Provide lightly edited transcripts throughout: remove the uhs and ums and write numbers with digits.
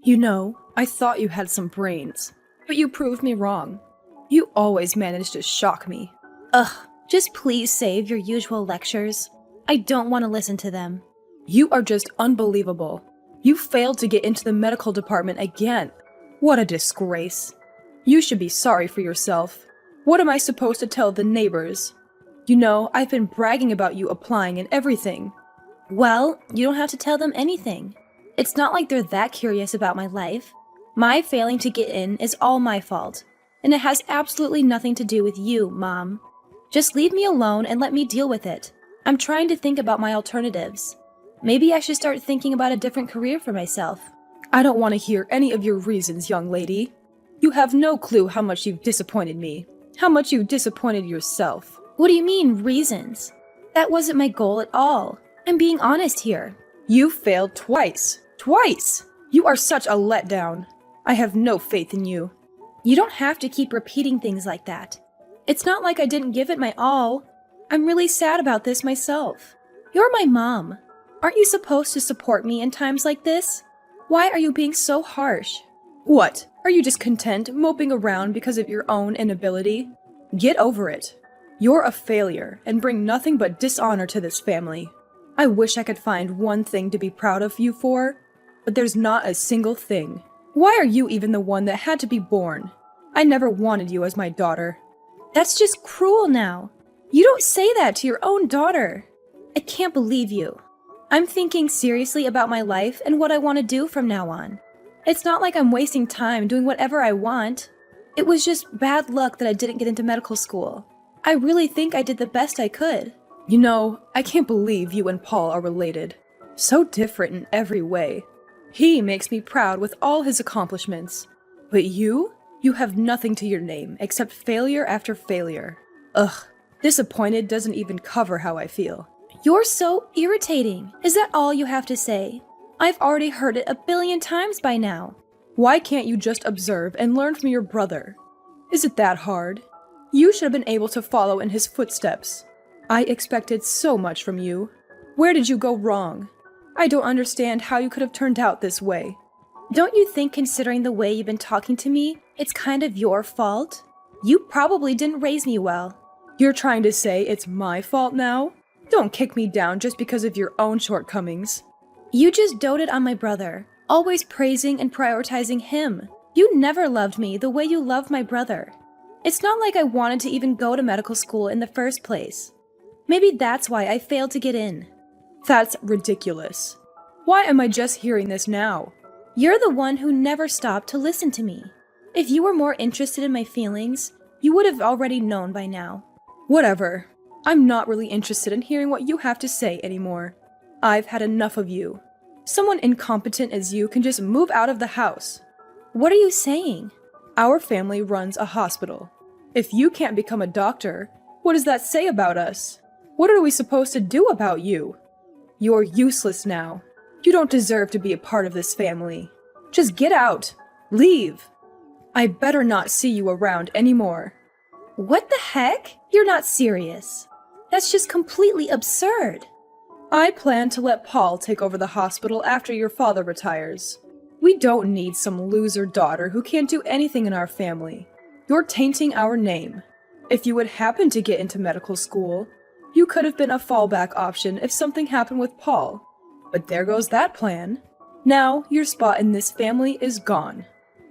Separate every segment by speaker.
Speaker 1: You know, I thought you had some brains, but you proved me wrong. You always manage to shock me.
Speaker 2: Ugh, just please save your usual lectures. I don't want to listen to them.
Speaker 1: You are just unbelievable. You failed to get into the medical department again. What a disgrace. You should be sorry for yourself. What am I supposed to tell the neighbors? You know, I've been bragging about you applying and everything.
Speaker 2: Well, you don't have to tell them anything. It's not like they're that curious about my life. My failing to get in is all my fault, and it has absolutely nothing to do with you, Mom. Just leave me alone and let me deal with it. I'm trying to think about my alternatives. Maybe I should start thinking about a different career for myself.
Speaker 1: I don't want to hear any of your reasons, young lady. You have no clue how much you've disappointed me, how much you've disappointed yourself.
Speaker 2: What do you mean, reasons? That wasn't my goal at all. I'm being honest here.
Speaker 1: You failed twice. Twice! You are such a letdown. I have no faith in you.
Speaker 2: You don't have to keep repeating things like that. It's not like I didn't give it my all. I'm really sad about this myself. You're my mom. Aren't you supposed to support me in times like this? Why are you being so harsh?
Speaker 1: What? Are you just content moping around because of your own inability? Get over it. You're a failure and bring nothing but dishonor to this family. I wish I could find one thing to be proud of you for, but there's not a single thing. Why are you even the one that had to be born? I never wanted you as my daughter.
Speaker 2: That's just cruel now. You don't say that to your own daughter. I can't believe you. I'm thinking seriously about my life and what I want to do from now on. It's not like I'm wasting time doing whatever I want. It was just bad luck that I didn't get into medical school. I really think I did the best I could.
Speaker 1: You know, I can't believe you and Paul are related. So different in every way. He makes me proud with all his accomplishments. But you have nothing to your name except failure after failure. Ugh, disappointed doesn't even cover how I feel.
Speaker 2: You're so irritating. Is that all you have to say? I've already heard it 1,000,000,000 times by now.
Speaker 1: Why can't you just observe and learn from your brother? Is it that hard? You should have been able to follow in his footsteps. I expected so much from you. Where did you go wrong? I don't understand how you could have turned out this way.
Speaker 2: Don't you think, considering the way you've been talking to me, it's kind of your fault? You probably didn't raise me well.
Speaker 1: You're trying to say it's my fault now? Don't kick me down just because of your own shortcomings.
Speaker 2: You just doted on my brother, always praising and prioritizing him. You never loved me the way you loved my brother. It's not like I wanted to even go to medical school in the first place. Maybe that's why I failed to get in.
Speaker 1: That's ridiculous. Why am I just hearing this now?
Speaker 2: You're the one who never stopped to listen to me. If you were more interested in my feelings, you would have already known by now.
Speaker 1: Whatever. I'm not really interested in hearing what you have to say anymore. I've had enough of you. Someone incompetent as you can just move out of the house.
Speaker 2: What are you saying?
Speaker 1: Our family runs a hospital. If you can't become a doctor, what does that say about us? What are we supposed to do about you? You're useless now. You don't deserve to be a part of this family. Just get out. Leave. I better not see you around anymore.
Speaker 2: What the heck? You're not serious. That's just completely absurd.
Speaker 1: I plan to let Paul take over the hospital after your father retires. We don't need some loser daughter who can't do anything in our family. You're tainting our name. If you would happen to get into medical school, you could have been a fallback option if something happened with Paul. But there goes that plan. Now, your spot in this family is gone.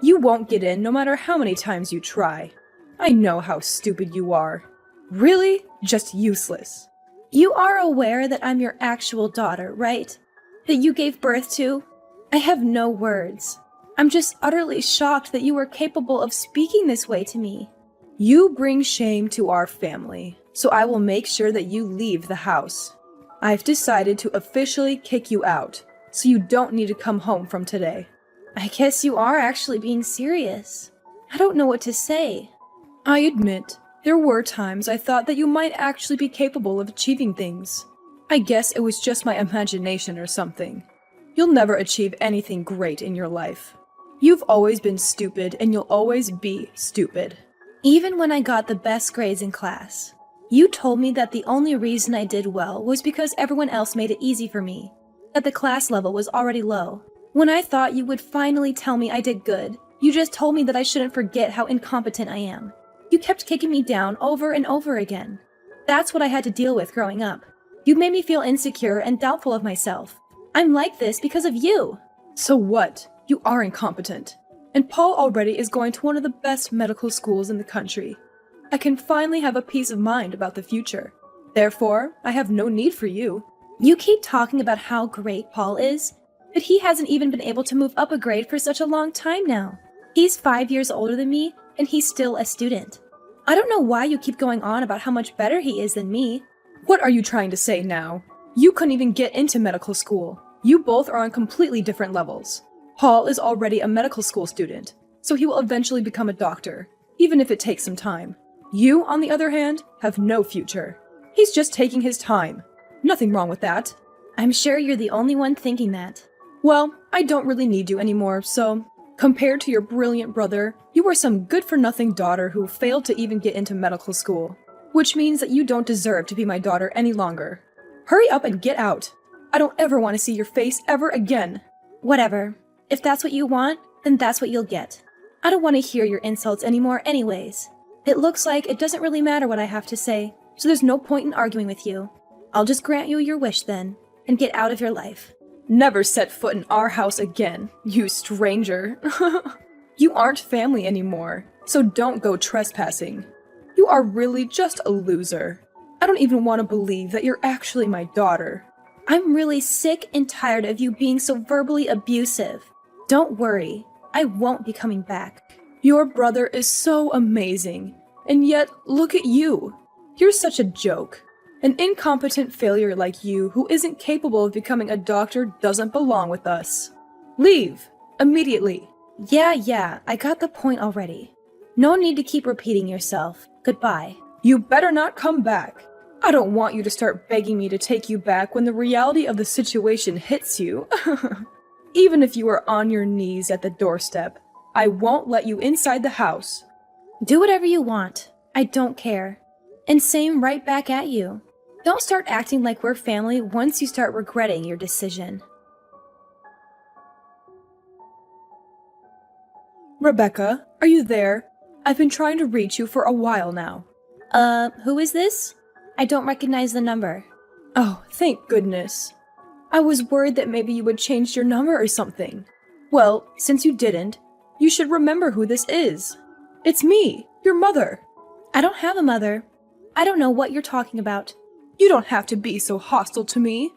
Speaker 1: You won't get in no matter how many times you try. I know how stupid you are. Really? Just useless.
Speaker 2: You are aware that I'm your actual daughter, right? That you gave birth to? I have no words. I'm just utterly shocked that you were capable of speaking this way to me.
Speaker 1: You bring shame to our family, so I will make sure that you leave the house. I've decided to officially kick you out, so you don't need to come home from today.
Speaker 2: I guess you are actually being serious. I don't know what to say.
Speaker 1: I admit, there were times I thought that you might actually be capable of achieving things. I guess it was just my imagination or something. You'll never achieve anything great in your life. You've always been stupid, and you'll always be stupid.
Speaker 2: Even when I got the best grades in class, you told me that the only reason I did well was because everyone else made it easy for me, that the class level was already low. When I thought you would finally tell me I did good, you just told me that I shouldn't forget how incompetent I am. You kept kicking me down over and over again. That's what I had to deal with growing up. You made me feel insecure and doubtful of myself. I'm like this because of you.
Speaker 1: So what? You are incompetent. And Paul already is going to one of the best medical schools in the country. I can finally have a peace of mind about the future. Therefore, I have no need for you.
Speaker 2: You keep talking about how great Paul is, but he hasn't even been able to move up a grade for such a long time now. He's 5 years older than me, and he's still a student. I don't know why you keep going on about how much better he is than me.
Speaker 1: What are you trying to say now? You couldn't even get into medical school. You both are on completely different levels. Paul is already a medical school student, so he will eventually become a doctor, even if it takes some time. You, on the other hand, have no future. He's just taking his time. Nothing wrong with that.
Speaker 2: I'm sure you're the only one thinking that.
Speaker 1: Well, I don't really need you anymore, so compared to your brilliant brother, you are some good-for-nothing daughter who failed to even get into medical school, which means that you don't deserve to be my daughter any longer. Hurry up and get out. I don't ever want to see your face ever again.
Speaker 2: Whatever. If that's what you want, then that's what you'll get. I don't want to hear your insults anymore anyways. It looks like it doesn't really matter what I have to say, so there's no point in arguing with you. I'll just grant you your wish then, and get out of your life.
Speaker 1: Never set foot in our house again, you stranger. You aren't family anymore, so don't go trespassing. You are really just a loser. I don't even want to believe that you're actually my daughter.
Speaker 2: I'm really sick and tired of you being so verbally abusive. Don't worry, I won't be coming back.
Speaker 1: Your brother is so amazing, and yet look at you. You're such a joke. An incompetent failure like you who isn't capable of becoming a doctor doesn't belong with us. Leave! Immediately!
Speaker 2: Yeah, I got the point already. No need to keep repeating yourself. Goodbye.
Speaker 1: You better not come back. I don't want you to start begging me to take you back when the reality of the situation hits you. Even if you are on your knees at the doorstep, I won't let you inside the house.
Speaker 2: Do whatever you want. I don't care. And same right back at you. Don't start acting like we're family once you start regretting your decision.
Speaker 1: Rebecca, are you there? I've been trying to reach you for a while now.
Speaker 2: Who is this? I don't recognize the number.
Speaker 1: Oh, thank goodness. I was worried that maybe you would change your number or something. Well, since you didn't, you should remember who this is. It's me, your mother.
Speaker 2: I don't have a mother. I don't know what you're talking about.
Speaker 1: You don't have to be so hostile to me.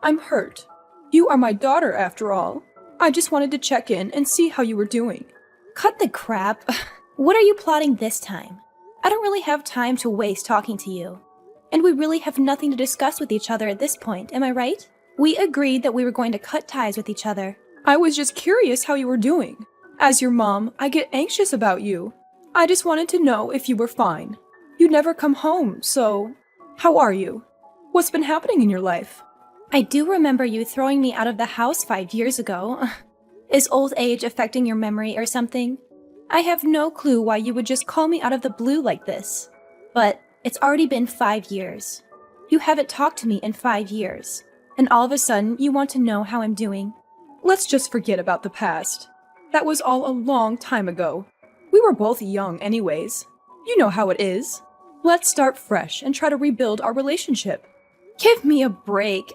Speaker 1: I'm hurt. You are my daughter, after all. I just wanted to check in and see how you were doing.
Speaker 2: Cut the crap. What are you plotting this time? I don't really have time to waste talking to you. And we really have nothing to discuss with each other at this point, am I right? We agreed that we were going to cut ties with each other.
Speaker 1: I was just curious how you were doing. As your mom, I get anxious about you. I just wanted to know if you were fine. You never come home, so how are you? What's been happening in your life?
Speaker 2: I do remember you throwing me out of the house 5 years ago. Is old age affecting your memory or something? I have no clue why you would just call me out of the blue like this. But it's already been 5 years. You haven't talked to me in 5 years. And all of a sudden, you want to know how I'm doing.
Speaker 1: Let's just forget about the past. That was all a long time ago. We were both young anyways. You know how it is. Let's start fresh and try to rebuild our relationship.
Speaker 2: Give me a break.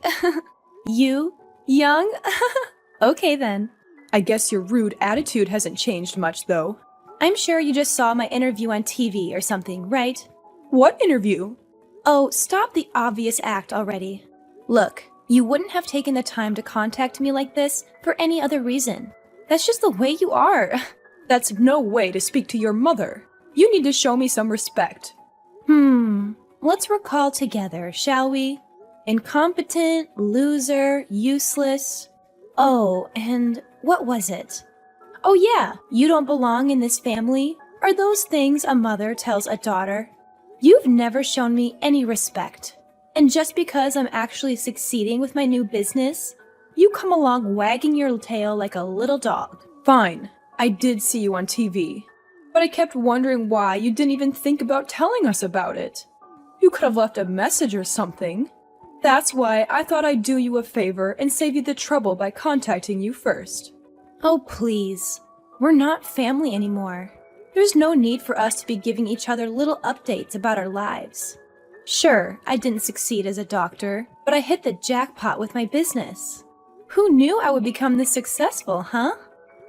Speaker 2: You? Young? Okay then.
Speaker 1: I guess your rude attitude hasn't changed much, though.
Speaker 2: I'm sure you just saw my interview on TV or something, right?
Speaker 1: What interview?
Speaker 2: Oh, stop the obvious act already. Look, you wouldn't have taken the time to contact me like this for any other reason. That's just the way you are.
Speaker 1: That's no way to speak to your mother. You need to show me some respect.
Speaker 2: Let's recall together, shall we? Incompetent, loser, useless. Oh, and what was it? Oh yeah, you don't belong in this family? Are those things a mother tells a daughter? You've never shown me any respect. And just because I'm actually succeeding with my new business, you come along wagging your tail like a little dog.
Speaker 1: Fine, I did see you on TV. But I kept wondering why you didn't even think about telling us about it. You could have left a message or something. That's why I thought I'd do you a favor and save you the trouble by contacting you first.
Speaker 2: Oh, please. We're not family anymore. There's no need for us to be giving each other little updates about our lives. Sure, I didn't succeed as a doctor, but I hit the jackpot with my business. Who knew I would become this successful, huh?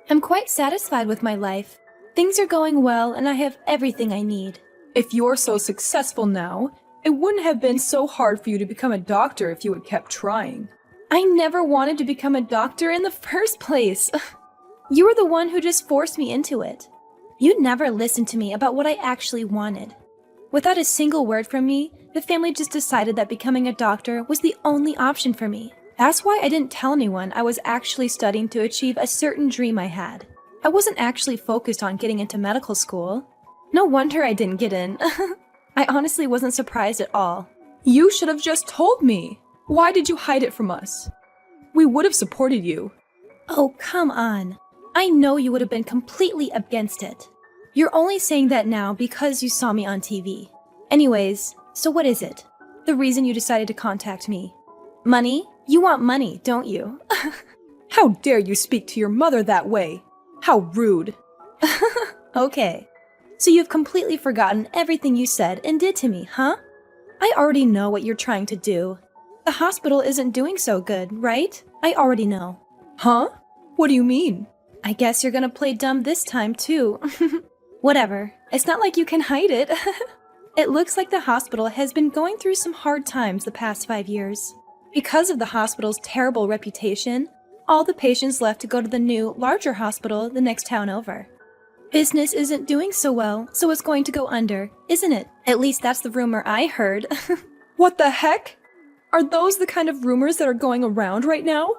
Speaker 2: I'm quite satisfied with my life. Things are going well and I have everything I need.
Speaker 1: If you're so successful now, it wouldn't have been so hard for you to become a doctor if you had kept trying.
Speaker 2: I never wanted to become a doctor in the first place. You were the one who just forced me into it. You never listened to me about what I actually wanted. Without a single word from me, the family just decided that becoming a doctor was the only option for me. That's why I didn't tell anyone I was actually studying to achieve a certain dream I had. I wasn't actually focused on getting into medical school. No wonder I didn't get in. I honestly wasn't surprised at all.
Speaker 1: You should have just told me. Why did you hide it from us? We would have supported you.
Speaker 2: Oh, come on. I know you would have been completely against it. You're only saying that now because you saw me on TV. Anyways, so what is it? The reason you decided to contact me? Money? You want money, don't you?
Speaker 1: How dare you speak to your mother that way? How rude.
Speaker 2: Okay. So you've completely forgotten everything you said and did to me, huh? I already know what you're trying to do. The hospital isn't doing so good, right? I already know.
Speaker 1: Huh? What do you mean?
Speaker 2: I guess you're gonna play dumb this time, too. Whatever. It's not like you can hide it. It looks like the hospital has been going through some hard times the past 5 years. Because of the hospital's terrible reputation, all the patients left to go to the new, larger hospital the next town over. Business isn't doing so well, so it's going to go under, isn't it? At least that's the rumor I heard.
Speaker 1: What the heck? Are those the kind of rumors that are going around right now?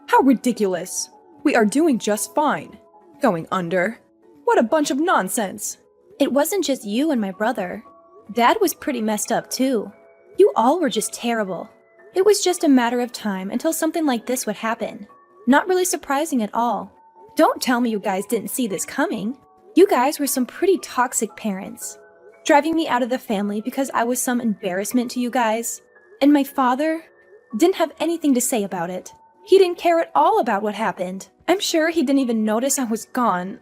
Speaker 1: How ridiculous. We are doing just fine. Going under? What a bunch of nonsense.
Speaker 2: It wasn't just you and my brother. Dad was pretty messed up too. You all were just terrible. It was just a matter of time until something like this would happen. Not really surprising at all. Don't tell me you guys didn't see this coming. You guys were some pretty toxic parents. Driving me out of the family because I was some embarrassment to you guys. And my father didn't have anything to say about it. He didn't care at all about what happened. I'm sure he didn't even notice I was gone.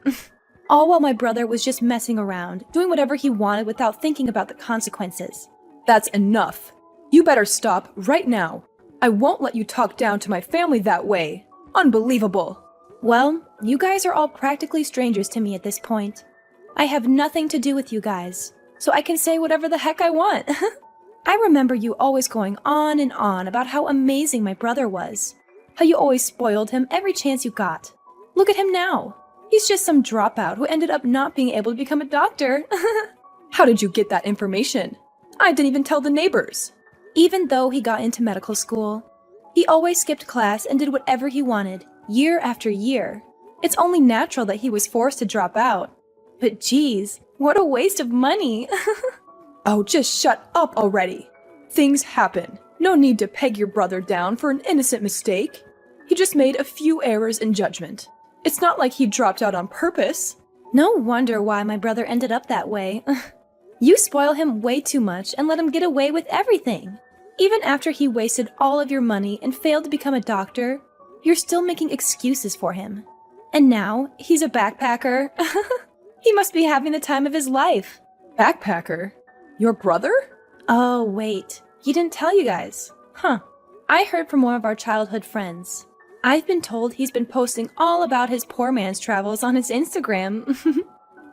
Speaker 2: All while my brother was just messing around, doing whatever he wanted without thinking about the consequences.
Speaker 1: That's enough. You better stop right now. I won't let you talk down to my family that way. Unbelievable.
Speaker 2: Well, you guys are all practically strangers to me at this point. I have nothing to do with you guys, so I can say whatever the heck I want. I remember you always going on and on about how amazing my brother was. How you always spoiled him every chance you got. Look at him now. He's just some dropout who ended up not being able to become a doctor.
Speaker 1: How did you get that information? I didn't even tell the neighbors.
Speaker 2: Even though he got into medical school, he always skipped class and did whatever he wanted, year after year. It's only natural that he was forced to drop out. But geez, what a waste of money.
Speaker 1: Oh, just shut up already. Things happen. No need to peg your brother down for an innocent mistake. He just made a few errors in judgment. It's not like he dropped out on purpose.
Speaker 2: No wonder why my brother ended up that way. You spoil him way too much and let him get away with everything. Even after he wasted all of your money and failed to become a doctor, you're still making excuses for him. And now, he's a backpacker. He must be having the time of his life.
Speaker 1: Backpacker? Your brother?
Speaker 2: Oh, wait. He didn't tell you guys. Huh. I heard from one of our childhood friends. I've been told he's been posting all about his poor man's travels on his Instagram.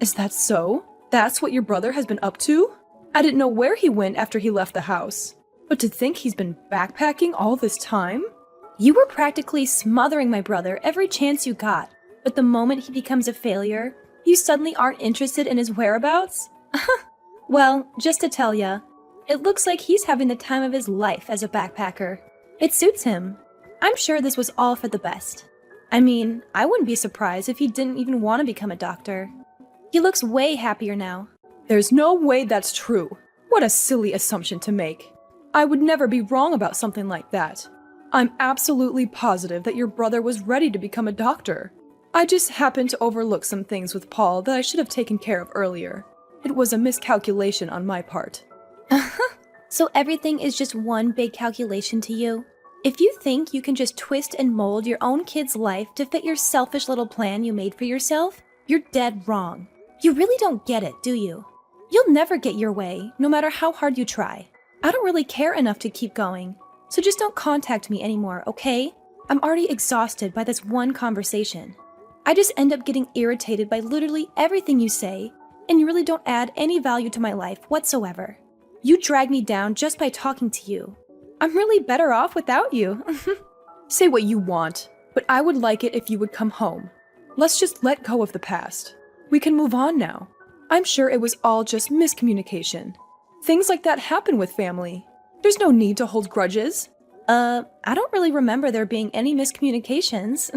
Speaker 1: Is that so? That's what your brother has been up to? I didn't know where he went after he left the house. But to think he's been backpacking all this time?
Speaker 2: You were practically smothering my brother every chance you got. But the moment he becomes a failure, you suddenly aren't interested in his whereabouts? Well, just to tell ya, it looks like he's having the time of his life as a backpacker. It suits him. I'm sure this was all for the best. I mean, I wouldn't be surprised if he didn't even want to become a doctor. He looks way happier now.
Speaker 1: There's no way that's true. What a silly assumption to make. I would never be wrong about something like that. I'm absolutely positive that your brother was ready to become a doctor. I just happened to overlook some things with Paul that I should have taken care of earlier. It was a miscalculation on my part.
Speaker 2: So everything is just one big calculation to you? If you think you can just twist and mold your own kid's life to fit your selfish little plan you made for yourself, you're dead wrong. You really don't get it, do you? You'll never get your way, no matter how hard you try. I don't really care enough to keep going, so just don't contact me anymore, okay? I'm already exhausted by this one conversation. I just end up getting irritated by literally everything you say, and you really don't add any value to my life whatsoever. You drag me down just by talking to you. I'm really better off without you.
Speaker 1: Say what you want, but I would like it if you would come home. Let's just let go of the past. We can move on now. I'm sure it was all just miscommunication. Things like that happen with family. There's no need to hold grudges.
Speaker 2: I don't really remember there being any miscommunications.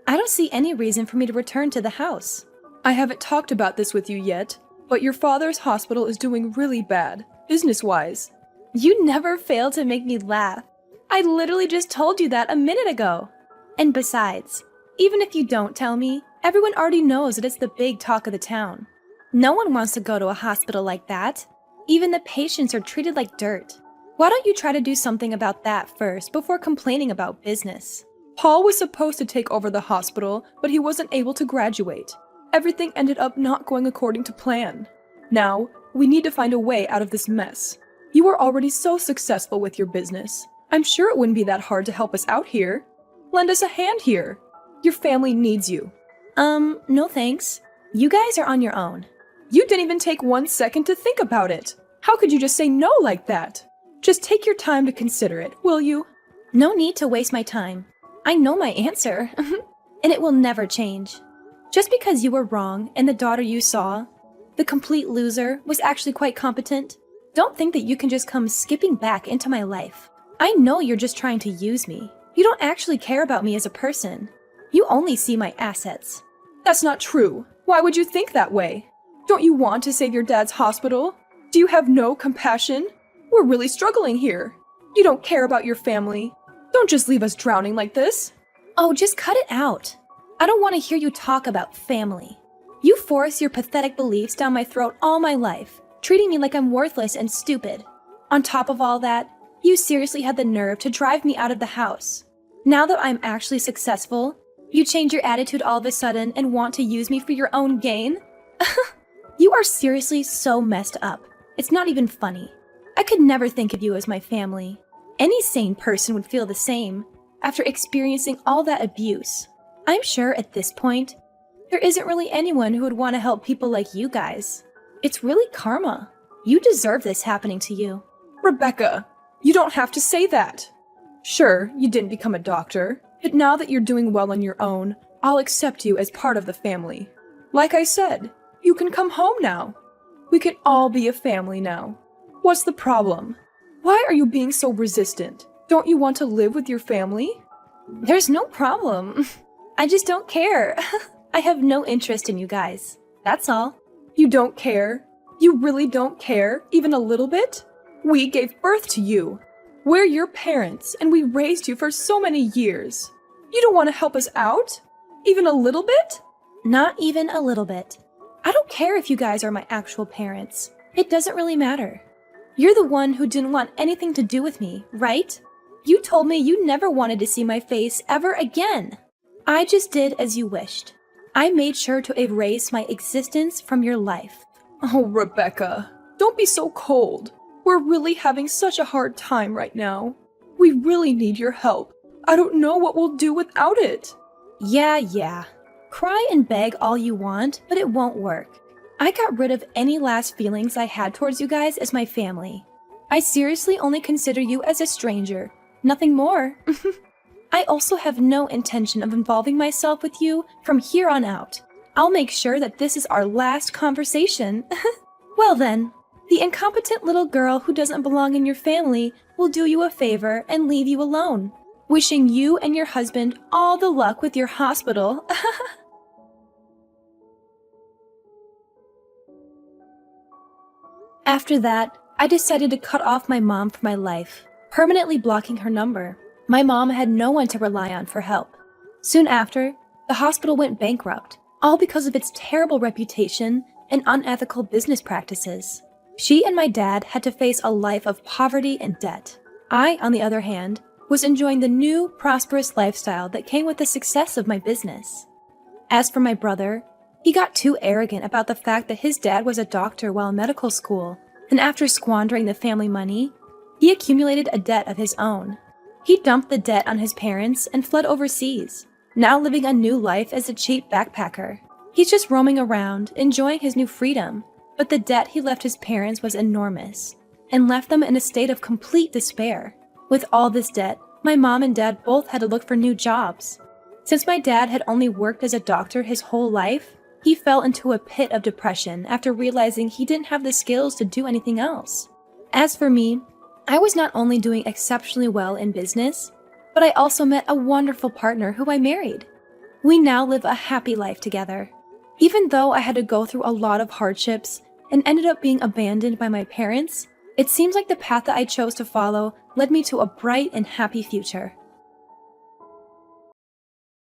Speaker 2: I don't see any reason for me to return to the house.
Speaker 1: I haven't talked about this with you yet, but your father's hospital is doing really bad, business-wise.
Speaker 2: You never fail to make me laugh. I literally just told you that a minute ago. And besides, even if you don't tell me, everyone already knows that it's the big talk of the town. No one wants to go to a hospital like that. Even the patients are treated like dirt. Why don't you try to do something about that first before complaining about business?
Speaker 1: Paul was supposed to take over the hospital, but he wasn't able to graduate. Everything ended up not going according to plan. Now, we need to find a way out of this mess. You are already so successful with your business. I'm sure it wouldn't be that hard to help us out here. Lend us a hand here. Your family needs you.
Speaker 2: No thanks. You guys are on your own.
Speaker 1: You didn't even take 1 second to think about it. How could you just say no like that? Just take your time to consider it, will you?
Speaker 2: No need to waste my time. I know my answer, and it will never change. Just because you were wrong and the daughter you saw, the complete loser, was actually quite competent, don't think that you can just come skipping back into my life. I know you're just trying to use me. You don't actually care about me as a person. You only see my assets.
Speaker 1: That's not true. Why would you think that way? Don't you want to save your dad's hospital? Do you have no compassion? We're really struggling here. You don't care about your family. Don't just leave us drowning like this.
Speaker 2: Oh, just cut it out. I don't want to hear you talk about family. You force your pathetic beliefs down my throat all my life, treating me like I'm worthless and stupid. On top of all that, you seriously had the nerve to drive me out of the house. Now that I'm actually successful, you change your attitude all of a sudden and want to use me for your own gain? You are seriously so messed up. It's not even funny. I could never think of you as my family. Any sane person would feel the same after experiencing all that abuse. I'm sure at this point, there isn't really anyone who would want to help people like you guys. It's really karma. You deserve this happening to you.
Speaker 1: Rebecca, you don't have to say that. Sure, you didn't become a doctor, but now that you're doing well on your own, I'll accept you as part of the family. Like I said, you can come home now. We can all be a family now. What's the problem? Why are you being so resistant? Don't you want to live with your family?
Speaker 2: There's no problem. I just don't care. I have no interest in you guys. That's all.
Speaker 1: You don't care? You really don't care, even a little bit? We gave birth to you. We're your parents, and we raised you for so many years. You don't want to help us out? Even a little bit?
Speaker 2: Not even a little bit. I don't care if you guys are my actual parents. It doesn't really matter. You're the one who didn't want anything to do with me, right? You told me you never wanted to see my face ever again. I just did as you wished. I made sure to erase my existence from your life.
Speaker 1: Oh, Rebecca, don't be so cold. We're really having such a hard time right now. We really need your help. I don't know what we'll do without it.
Speaker 2: Yeah. Cry and beg all you want, but it won't work. I got rid of any last feelings I had towards you guys as my family. I seriously only consider you as a stranger, nothing more. I also have no intention of involving myself with you from here on out. I'll make sure that this is our last conversation. Well then, the incompetent little girl who doesn't belong in your family will do you a favor and leave you alone. Wishing you and your husband all the luck with your hospital. After that, I decided to cut off my mom from my life, permanently blocking her number. My mom had no one to rely on for help. Soon after, the hospital went bankrupt, all because of its terrible reputation and unethical business practices. She and my dad had to face a life of poverty and debt. I, on the other hand, was enjoying the new, prosperous lifestyle that came with the success of my business. As for my brother, he got too arrogant about the fact that his dad was a doctor while in medical school, and after squandering the family money, he accumulated a debt of his own. He dumped the debt on his parents and fled overseas, now living a new life as a cheap backpacker. He's just roaming around, enjoying his new freedom, but the debt he left his parents was enormous, and left them in a state of complete despair. With all this debt, my mom and dad both had to look for new jobs. Since my dad had only worked as a doctor his whole life, he fell into a pit of depression after realizing he didn't have the skills to do anything else. As for me, I was not only doing exceptionally well in business, but I also met a wonderful partner who I married. We now live a happy life together. Even though I had to go through a lot of hardships and ended up being abandoned by my parents, it seems like the path that I chose to follow led me to a bright and happy future.